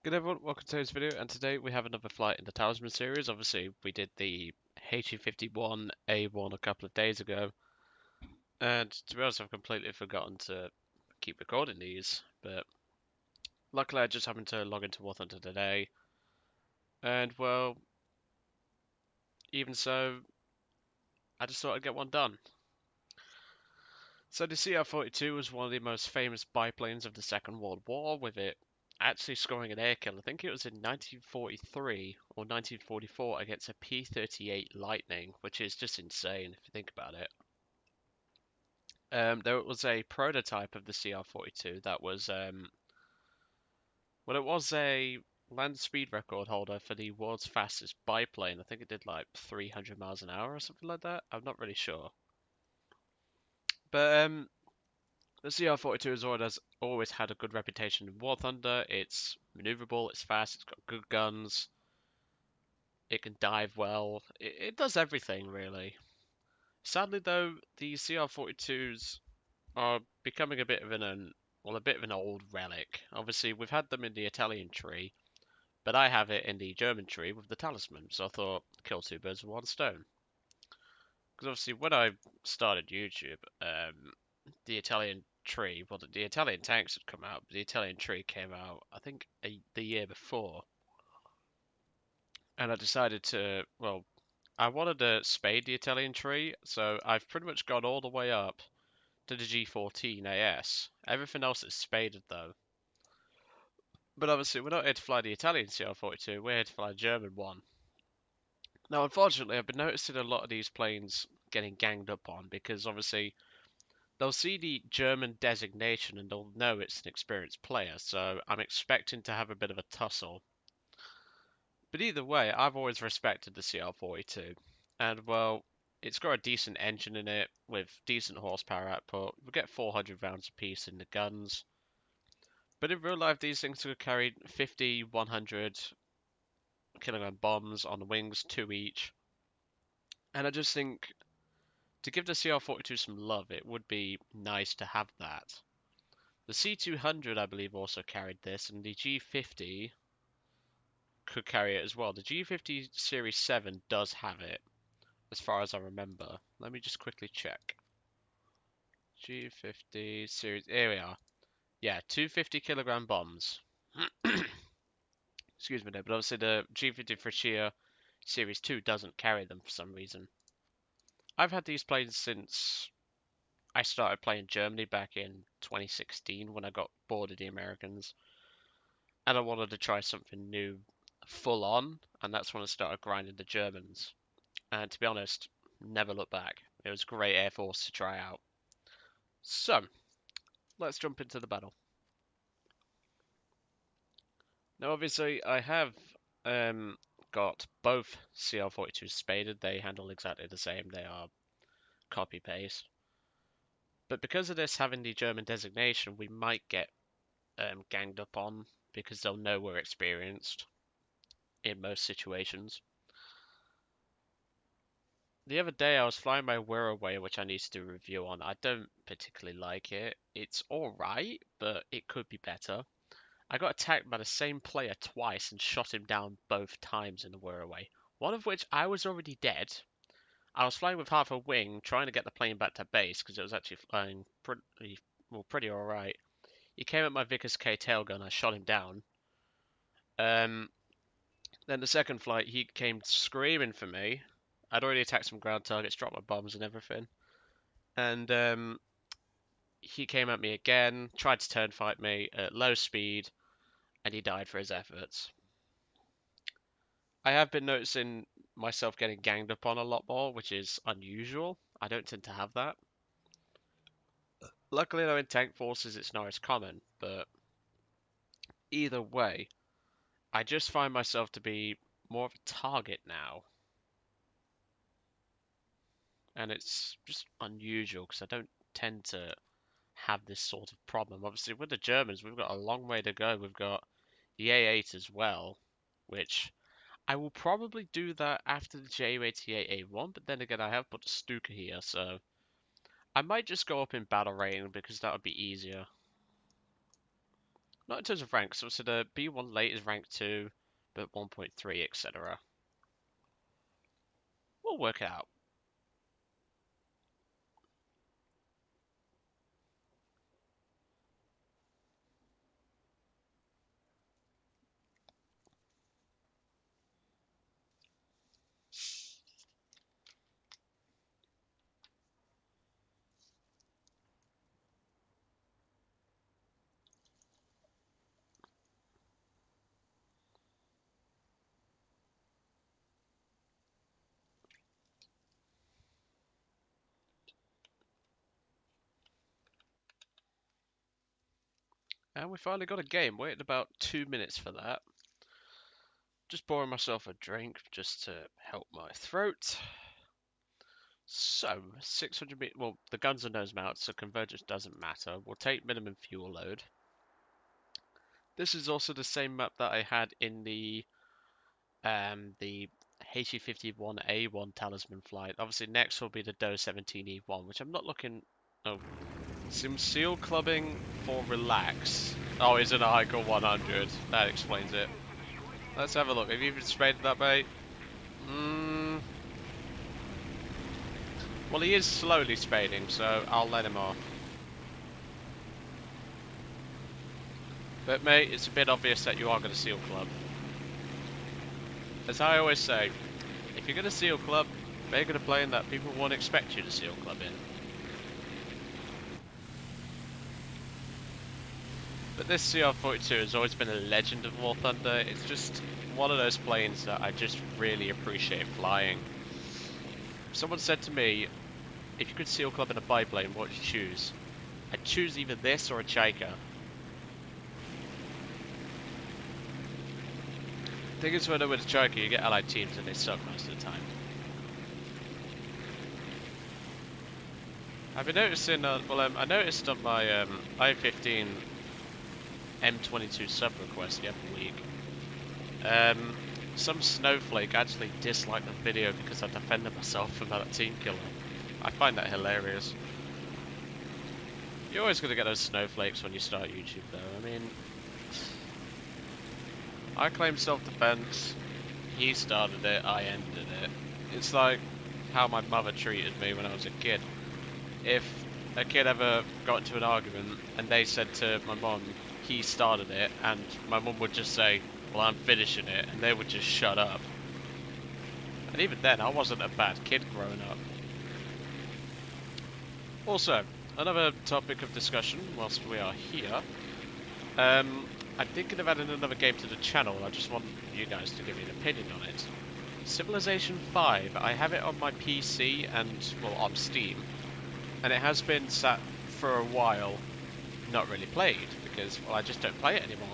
Good everyone, welcome to today's video, and today we have another flight in the Talisman series. Obviously, we did the HE51 A1 a couple of days ago, and to be honest, I've completely forgotten to keep recording these, but luckily I just happened to log into War Thunder today, and well, even so, I just thought I'd get one done. So the CR42 was one of the most famous biplanes of the Second World War, with it actually scoring an air kill. I think it was in 1943 or 1944 against a P-38 Lightning, which is just insane if you think about it. There was a prototype of the CR42 that was, well, it was a land speed record holder for the world's fastest biplane. I think it did like 300 miles an hour or something like that. I'm not really sure. But the CR42 has always had a good reputation in War Thunder. It's maneuverable, it's fast, it's got good guns, it can dive well. It does everything, really. Sadly, though, the CR42s are becoming a bit of a bit of an old relic. Obviously, we've had them in the Italian tree, but I have it in the German tree with the Talisman, so I thought, kill two birds with one stone. Because obviously, when I started YouTube, the Italian tree, well, the Italian tanks had come out, but the Italian tree came out, I think, the year before. And I decided to, well, I wanted to spade the Italian tree, so I've pretty much gone all the way up to the G14 AS. Everything else is spaded though. But obviously, we're not here to fly the Italian CR42, we're here to fly a German one. Now, unfortunately, I've been noticing a lot of these planes getting ganged up on because obviously they'll see the German designation and they'll know it's an experienced player, so I'm expecting to have a bit of a tussle. But either way, I've always respected the CR42. And well, it's got a decent engine in it with decent horsepower output. We get 400 rounds apiece in the guns. But in real life, these things could carry 50, 100 kilogram bombs on the wings, two each. And I just think to give the CR42 some love, it would be nice to have that. The C200, I believe, also carried this, and the G50 could carry it as well. The G50 Series 7 does have it, as far as I remember. Let me just quickly check. G50 Series, here we are. Yeah, 250 kilogram bombs. Excuse me, no, but obviously the G50 Freshia Series 2 doesn't carry them for some reason. I've had these planes since I started playing Germany back in 2016 when I got bored of the Americans. And I wanted to try something new full on, and that's when I started grinding the Germans. And to be honest, never looked back. It was a great Air Force to try out. So, let's jump into the battle. Now, obviously, I have got both CR42s spaded. They handle exactly the same. They are copy paste. But because of this having the German designation, we might get ganged up on because they'll know we're experienced in most situations. The other day I was flying my Whirlaway, which I need to do a review on. I don't particularly like it. It's alright, but it could be better. I got attacked by the same player twice and shot him down both times in the Whirlaway. One of which I was already dead. I was flying with half a wing, trying to get the plane back to base because it was actually flying pretty alright. He came at my Vickers K tailgun, I shot him down. Um, then the second flight, he came screaming for me. I'd already attacked some ground targets, dropped my bombs and everything. And he came at me again, tried to turn fight me at low speed, and he died for his efforts. I have been noticing myself getting ganged up on a lot more, which is unusual. I don't tend to have that. Luckily, though, in tank forces, it's not as common, but either way, I just find myself to be more of a target now. And it's just unusual because I don't tend to have this sort of problem. Obviously, with the Germans, we've got a long way to go. We've got the A8 as well, which I will probably do that after the Ju-88A1, but then again, I have put a Stuka here, so I might just go up in battle rating because that would be easier. Not in terms of rank, so the B1 late is rank 2, but 1.3, etc. We'll work it out. And we finally got a game. Waited about 2 minutes for that. Just pouring myself a drink just to help my throat. So, 600 meters. Well, the guns are nose mounted, so convergence doesn't matter. We'll take minimum fuel load. This is also the same map that I had in the HE51A1 Talisman flight. Obviously, next will be the DOE 17E1, which I'm not looking. Oh, some seal clubbing for relax. Oh, it's an Icon 100. That explains it. Let's have a look. Have you even spaded that bait? Well, he is slowly spading, so I'll let him off. But mate, it's a bit obvious that you are going to seal club. As I always say, if you're going to seal club, make it a plane that people won't expect you to seal club in. But this CR42 has always been a legend of War Thunder. It's just one of those planes that I just really appreciate flying. Someone said to me, if you could seal club in a biplane, what would you choose? I'd choose either this or a Chaika. The thing is, when with a Chaika, you get allied teams and they suck most of the time. I've been noticing, I noticed on my I-15 M22 sub request the other week, some snowflake actually disliked the video because I defended myself from that team killer. I find that hilarious. You're always going to get those snowflakes when you start YouTube though. I mean, I claim self-defense, he started it, I ended it. It's like how my mother treated me when I was a kid. If a kid ever got into an argument and they said to my mom, he started it, and my mum would just say, well, I'm finishing it, and they would just shut up. And even then, I wasn't a bad kid growing up. Also, another topic of discussion whilst we are here. I'm thinking of adding another game to the channel. I just want you guys to give me an opinion on it. Civilization 5. I have it on my PC and, well, on Steam. And it has been sat for a while, not really played, because, well, I just don't play it anymore.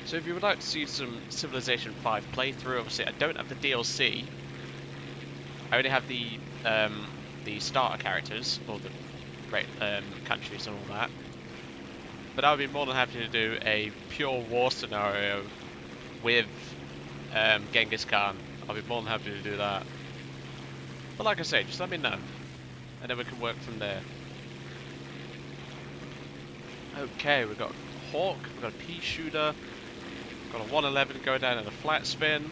So if you would like to see some Civilization 5 playthrough, obviously I don't have the DLC. I only have the starter characters, or the countries and all that. But I would be more than happy to do a pure war scenario with Genghis Khan. I'll be more than happy to do that. But like I say, just let me know, and then we can work from there. Okay, we've got a Hawk, we've got a pea shooter, got a 111 going down in a flat spin.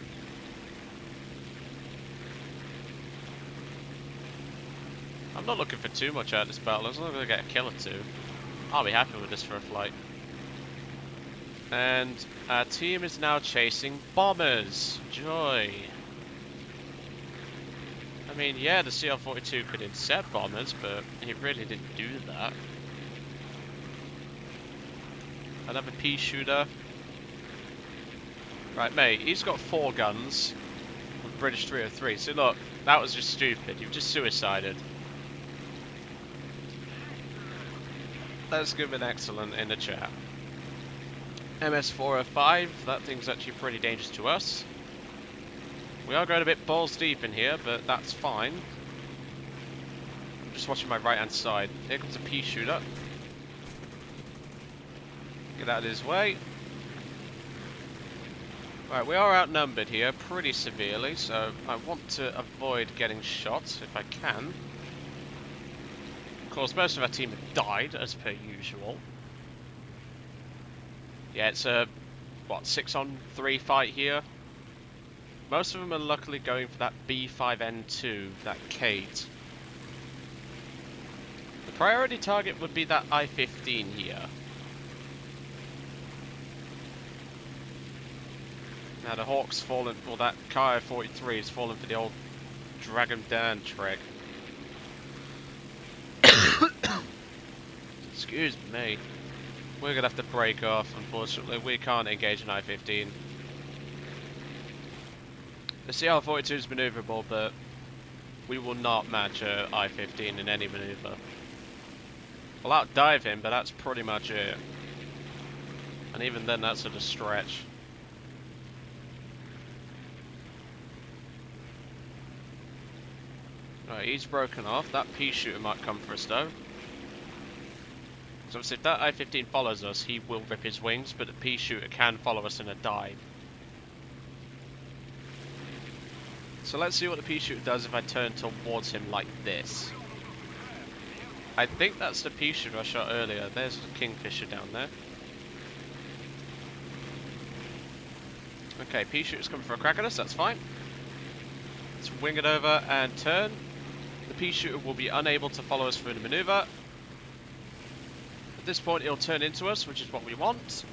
I'm not looking for too much out of this battle, as long as I get a kill or two. I'll be happy with this for a flight. And our team is now chasing bombers. Joy. I mean, yeah, the CR42 could intercept bombers, but he really didn't do that. Another pea shooter. Right, mate, he's got 4 guns with British 303. So look, that was just stupid. You've just suicided. Let's give an excellent in the chat. MS405, that thing's actually pretty dangerous to us. We are going a bit balls deep in here, but that's fine. I'm just watching my right hand side. Here comes a pea shooter. Get out of his way. Right, we are outnumbered here pretty severely, so I want to avoid getting shot if I can. Of course, most of our team have died, as per usual. Yeah, it's a, what, 6-on-3 fight here? Most of them are luckily going for that B5N2, that Kate. The priority target would be that I-15 here. Now the Hawk's fallen, or that CR42 has fallen for the old Dragon Dan trick. Excuse me. We're gonna have to break off, unfortunately. We can't engage an I-15. The CR42 is maneuverable, but we will not match a I-15 in any maneuver. We'll outdive him, but that's pretty much it. And even then, that's at a stretch. Right, he's broken off. That pea shooter might come for us though. So obviously if that I-15 follows us, he will rip his wings, but the pea shooter can follow us in a dive. So let's see what the pea shooter does if I turn towards him like this. I think that's the pea shooter I shot earlier. There's the Kingfisher down there. Okay, pea shooter's coming for a crack at us, that's fine. Let's wing it over and turn. The pea shooter will be unable to follow us through the maneuver. At this point it'll turn into us, which is what we want.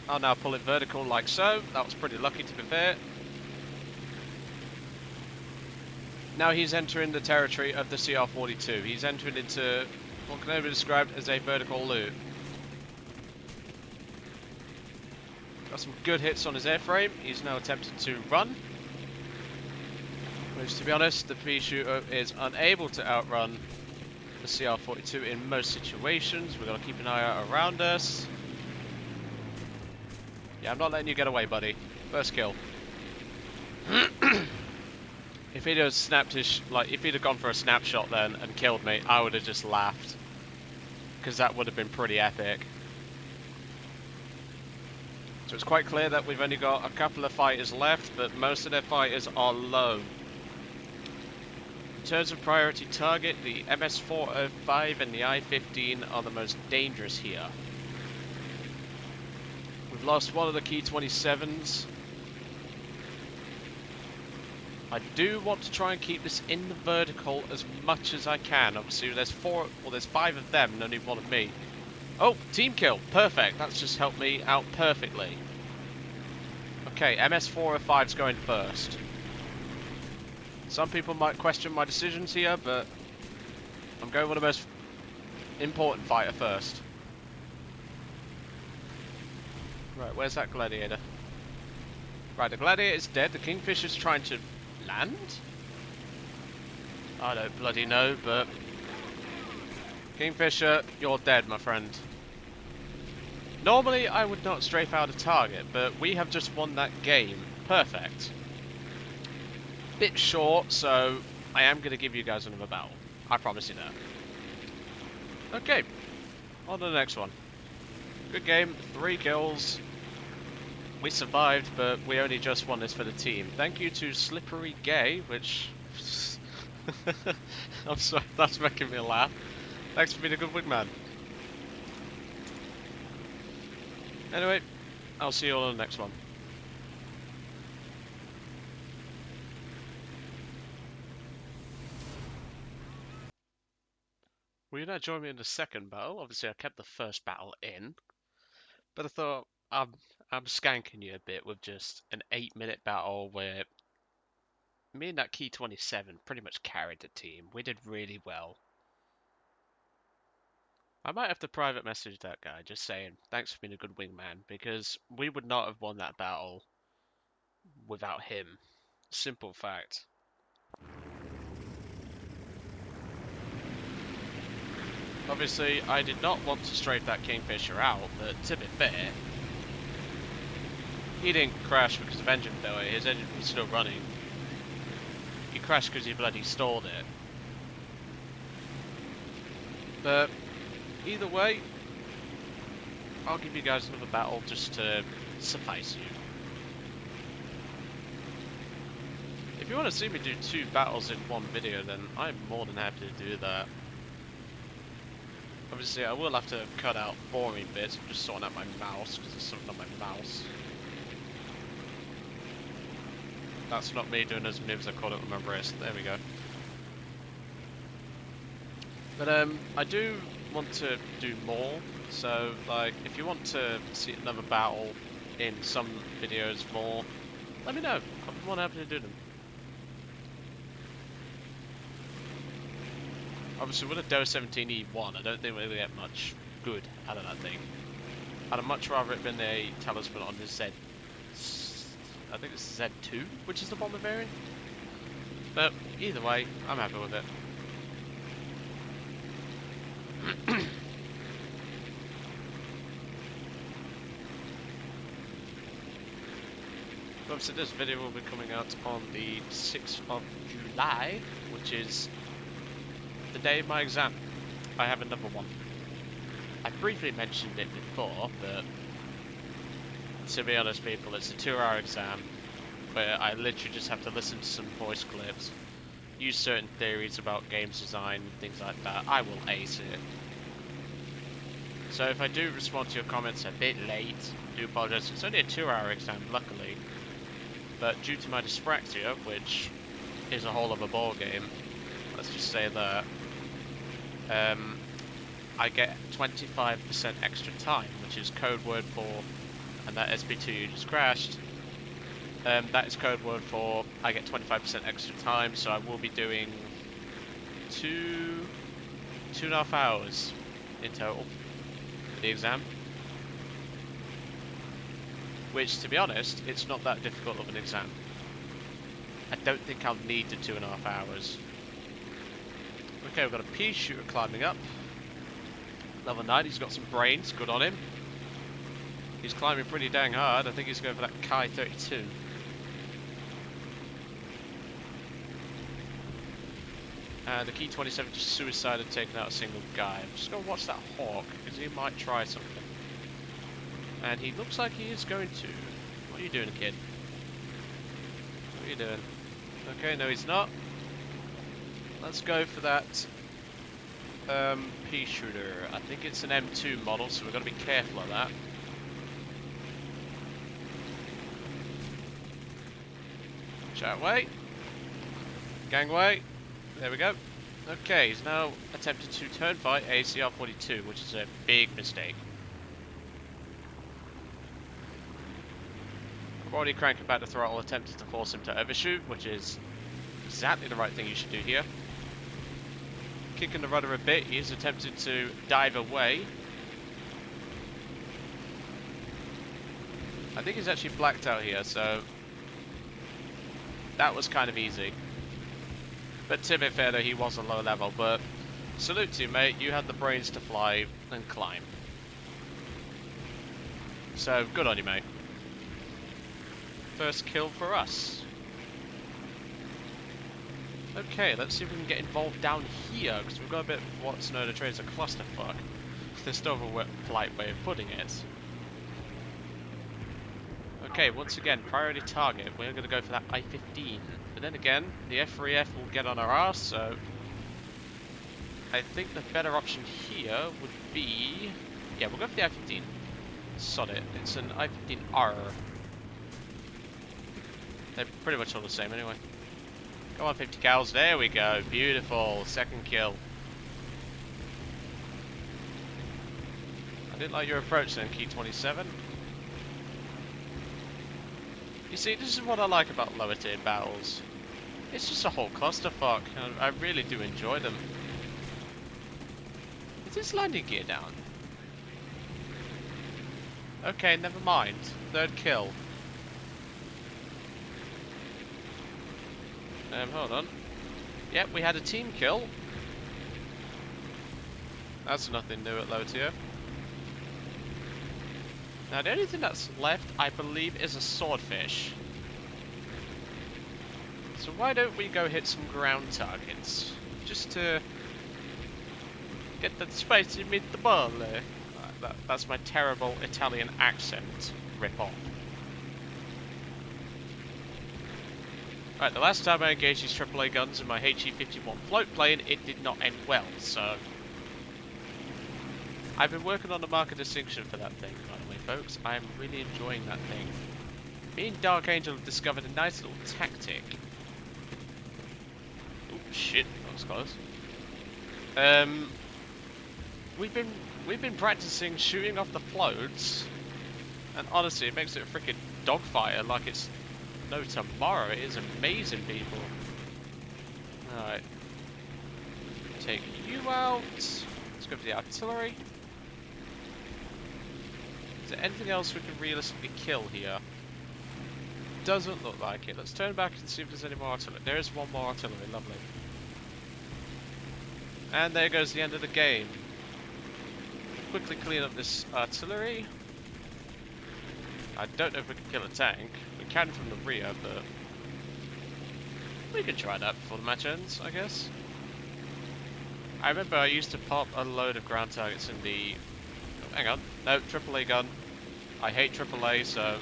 I'll now pull it vertical like so. That was pretty lucky, to be fair. Now he's entering the territory of the CR42. He's entering into what can only be described as a vertical loop. Got some good hits on his airframe. He's now attempting to run. Which, to be honest, the pea shooter is unable to outrun the CR42 in most situations. We've got to keep an eye out around us. Yeah, I'm not letting you get away, buddy. First kill. If he'd have snapped his, if he'd have gone for a snapshot then and killed me, I would have just laughed. Because that would have been pretty epic. So it's quite clear that we've only got a couple of fighters left, but most of their fighters are low. In terms of priority target, the MS-405 and the I-15 are the most dangerous here. We've lost one of the key 27s. I do want to try and keep this in the vertical as much as I can. Obviously there's 5 of them and only one of me. Oh, team kill, perfect. That's just helped me out perfectly. Okay, MS-405's going first. Some people might question my decisions here, but I'm going with the most important fighter first. Right, where's that gladiator? Right, the gladiator's dead. The Kingfisher's trying to land? I don't bloody know, but Kingfisher, you're dead, my friend. Normally, I would not strafe out a target, but we have just won that game. Perfect. Bit short, so I am going to give you guys another battle. I promise you that. Okay, on to the next one. Good game, 3 kills. We survived, but we only just won this for the team. Thank you to Slippery Gay, which... I'm sorry, that's making me laugh. Thanks for being a good wingman. Anyway, I'll see you all on the next one. Will you now join me in the second battle? Obviously, I kept the first battle in, but I thought I'm skanking you a bit with just an 8-minute battle where me and that Key 27 pretty much carried the team. We did really well. I might have to private message that guy just saying thanks for being a good wingman, because we would not have won that battle without him. Simple fact. Obviously, I did not want to strafe that Kingfisher out, but to be fair, he didn't crash because of engine failure. His engine was still running. He crashed because he bloody stalled it. But either way, I'll give you guys another battle just to suffice you. If you want to see me do 2 battles in one video, then I'm more than happy to do that. Obviously, I will have to cut out boring bits. I'm just sorting out my mouse because there's something on my mouse. That's not me doing as moves I caught it with my wrist. There we go. But I do want to do more. So like, if you want to see another battle in some videos more, let me know. I'll be more than happy to do them. Obviously, with a DOE 17E1, I don't think we're going to get much good out of that thing. I'd have much rather it been a Talisman on the Z. I think it's Z2, which is the bomber variant. But either way, I'm happy with it. Obviously, this video will be coming out on the 6th of July, which is the day of my exam. I have another one. I briefly mentioned it before, but to be honest, people, it's a 2-hour exam where I literally just have to listen to some voice clips, use certain theories about games design, things like that. I will ace it. So if I do respond to your comments a bit late, I do apologise. It's only a 2-hour exam, luckily. But due to my dyspraxia, which is a whole other ball game, let's just say that I get 25% extra time, which is code word for, and that SP2 you just crashed. That is code word for I get 25% extra time, so I will be doing 2.5 hours in total for the exam. Which, to be honest, it's not that difficult of an exam. I don't think I'll need the 2.5 hours. Okay, we've got a pea shooter climbing up. Level 9, he's got some brains, good on him. He's climbing pretty dang hard. I think he's going for that Kai 32. The Key 27 just suicided, taking out a single guy. I'm just going to watch that hawk, because he might try something. And he looks like he is going to. What are you doing, kid? What are you doing? Okay, no he's not. Let's go for that pea shooter. I think it's an M2 model, so we've got to be careful of that. Chatway. Gangway. There we go. Okay, he's now attempted to turn fight a CR42, which is a big mistake. I've already cranked back the throttle, attempted to force him to overshoot, which is exactly the right thing you should do here. Kicking the rudder a bit, he's attempted to dive away. I think he's actually blacked out here, so that was kind of easy. But to be fair though, he was a low level, but salute to you, mate. You had the brains to fly and climb. So, good on you, mate. First kill for us. Okay, let's see if we can get involved down here, because we've got a bit of what's known as a clusterfuck. There's no other polite way of putting it. Okay, once again, priority target. We're going to go for that I-15. But then again, the F3F will get on our ass, so I think the better option here would be... Yeah, we'll go for the I-15. Sod it. It's an I-15R. They're pretty much all the same anyway. Come on, 50 cows. There we go. Beautiful. Second kill. I didn't like your approach then, Key 27. You see, this is what I like about lower tier battles. It's just a whole clusterfuck, and I really do enjoy them. Is this landing gear down? Okay, never mind. Third kill. Hold on. Yep, we had a team kill. That's nothing new at low tier. Now the only thing that's left, I believe, is a swordfish. So why don't we go hit some ground targets? Just to get that spicy meatball. That's my terrible Italian accent rip-off. Right, the last time I engaged these AAA guns in my HE-51 float plane, it did not end well, so... I've been working on a marker distinction for that thing, by the way, folks. I am really enjoying that thing. Me and Dark Angel have discovered a nice little tactic. Oh shit, that was close. Um, we've been practicing shooting off the floats, and honestly, it makes it a freaking dogfighter like it's no tomorrow. It is amazing, people. All right, take you out. Let's go for the artillery. Is there anything else we can realistically kill here? Doesn't look like it. Let's turn back and see if there's any more artillery. There is one more artillery, lovely. And there goes the end of the game. Quickly clean up this artillery. I don't know if we can kill a tank. We can from the rear, but we can try that before the match ends, I guess. I remember I used to pop a load of ground targets in the... Oh, hang on. No, AAA gun. I hate AAA, so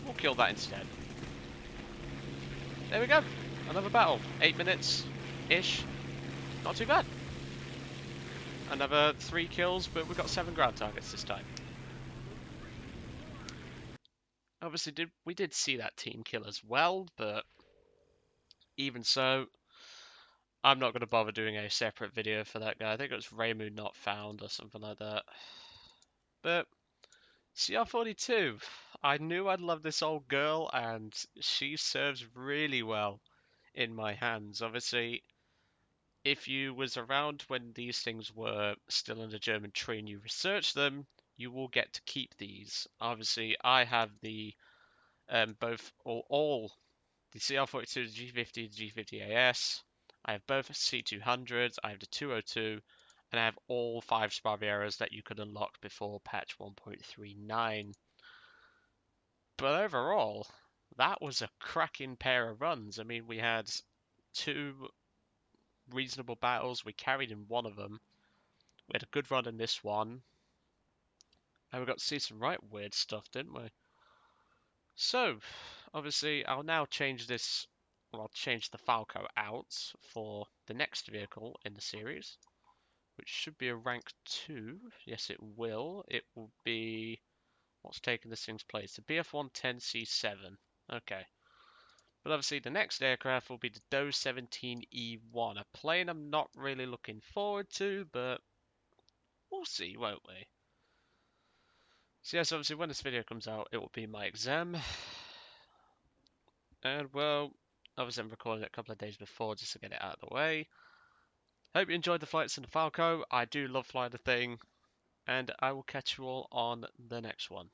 we'll kill that instead. There we go. Another battle. 8 minutes-ish. Not too bad. Another 3 kills, but we got 7 ground targets this time. Obviously, we did see that team kill as well, but even so, I'm not going to bother doing a separate video for that guy. I think it was Raymu Not Found or something like that. But CR42, I knew I'd love this old girl, and she serves really well in my hands. Obviously, if you was around when these things were still in the German tree and you researched them, you will get to keep these. Obviously, I have the all the CR42, the G50, the G50AS. I have both C200s, I have the 202, and I have all 5 Sparvieras that you could unlock before patch 1.39. But overall, that was a cracking pair of runs. I mean, we had 2 reasonable battles, we carried in one of them, we had a good run in this one, and we got to see some right weird stuff, didn't we? So, obviously, I'll now change this, well, I'll change the Falco out for the next vehicle in the series, which should be a rank 2. Yes, it will. It will be, what's taking this thing's place? The BF-110C7. Okay. But obviously, the next aircraft will be the DOE 17E1, a plane I'm not really looking forward to, but we'll see, won't we? So yes, obviously, when this video comes out, it will be my exam. And well, obviously I'm recording it a couple of days before just to get it out of the way. Hope you enjoyed the flights in the Falco. I do love flying the thing. And I will catch you all on the next one.